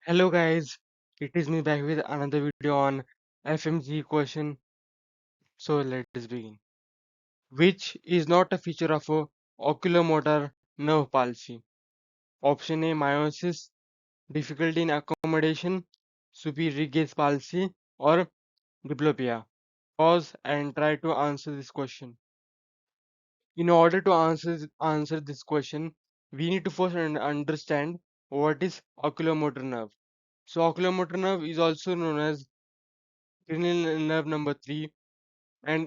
Hello guys, it is me back with another video on FMG question. So let's begin. Which is not a feature of a oculomotor nerve palsy? Option A meiosis, difficulty in accommodation, superior gaze palsy, or diplopia. Pause and try to answer this question. In order to answer this question, we need to first understand what is oculomotor nerve. So oculomotor nerve is also known as cranial nerve number 3, and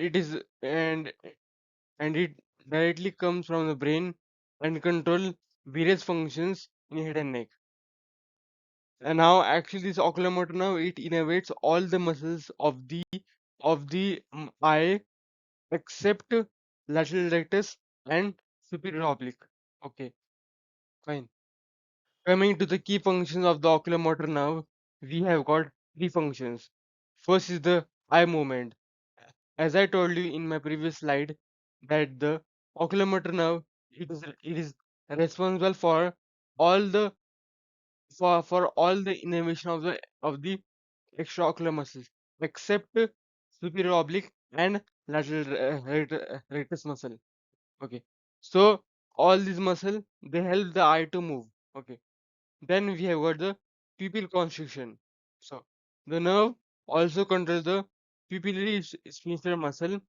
and it directly comes from the brain and control various functions in head and neck. And now actually this oculomotor nerve, it innervates all the muscles of the eye except lateral rectus and superior oblique. Okay, fine. Coming to the key functions of the oculomotor nerve, we have got three functions. First is the eye movement. As I told you in my previous slide, that the oculomotor nerve, it is responsible for all the for all the innervation of the extraocular muscles except superior oblique and lateral rectus muscle. Okay, so all these muscle, they help the eye to move. Okay, then we have got the pupil constriction. So the nerve also controls the pupillary sphincter muscle,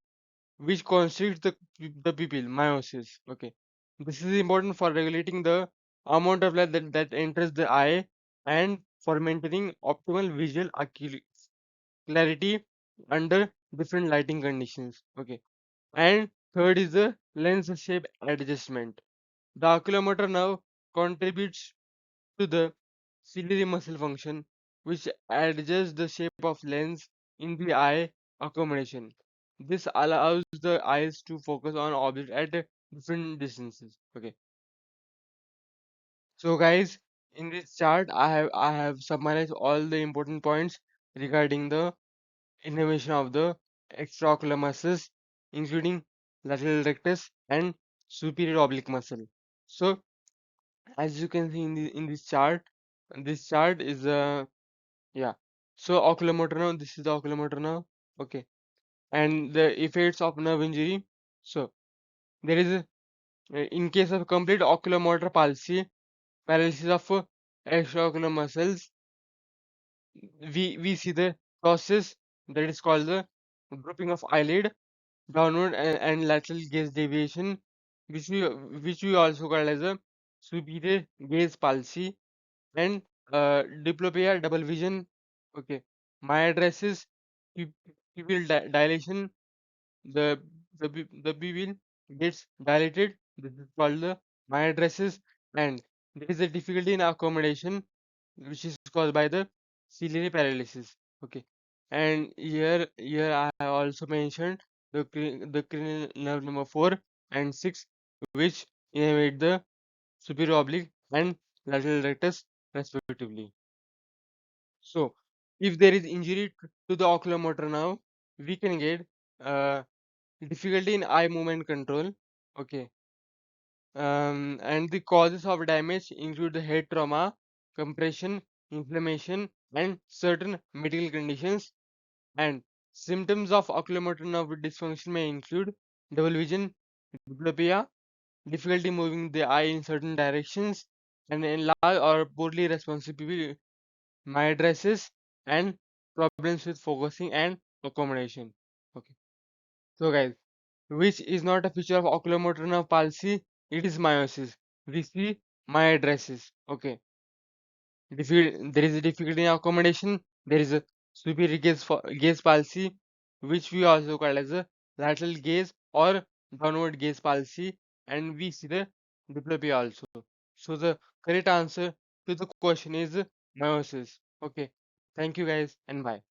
which constricts the pupil, meiosis. Okay, this is important for regulating the amount of light that enters the eye and for maintaining optimal visual clarity under different lighting conditions. Okay, and third is the lens shape adjustment. The oculomotor nerve contributes to the ciliary muscle function, which adjusts the shape of lens in the eye accommodation. This allows the eyes to focus on objects at different distances. Okay, so guys, in this chart, I have summarized all the important points regarding the innervation of the extraocular muscles, including lateral rectus and superior oblique muscle. So, as you can see in this chart is yeah. So oculomotor nerve, this is the oculomotor nerve. Okay, and the effects of nerve injury. So there is in case of complete oculomotor palsy, paralysis of extraocular muscles, we see the process that is called the drooping of eyelid, downward and lateral gaze deviation, which we also call as a superior gaze palsy, and diplopia, double vision. Okay, myidrasis, pupil dilation, the the pupil gets dilated. This is called the myidrasis, and there is a difficulty in accommodation, which is caused by the ciliary paralysis. Okay, and here I have also mentioned the cranial nerve number 4 and 6, which innervate the superior oblique and lateral rectus respectively. So, if there is injury to the oculomotor nerve, we can get uh, difficulty in eye movement control. Okay, and the causes of damage include the head trauma, compression, inflammation, and certain medical conditions. And symptoms of oculomotor nerve dysfunction may include double vision, diplopia, difficulty moving the eye in certain directions, and enlarged or poorly responsive pupil, mydriasis, and problems with focusing and accommodation. Okay, so guys, which is not a feature of oculomotor nerve palsy, it is meiosis. We see mydriasis. Okay, there is a difficulty in accommodation. There is a superior gaze palsy, which we also call as a lateral gaze or downward gaze palsy, and we see the diplopia also. So the correct answer to the question is meiosis. Okay, thank you guys and bye.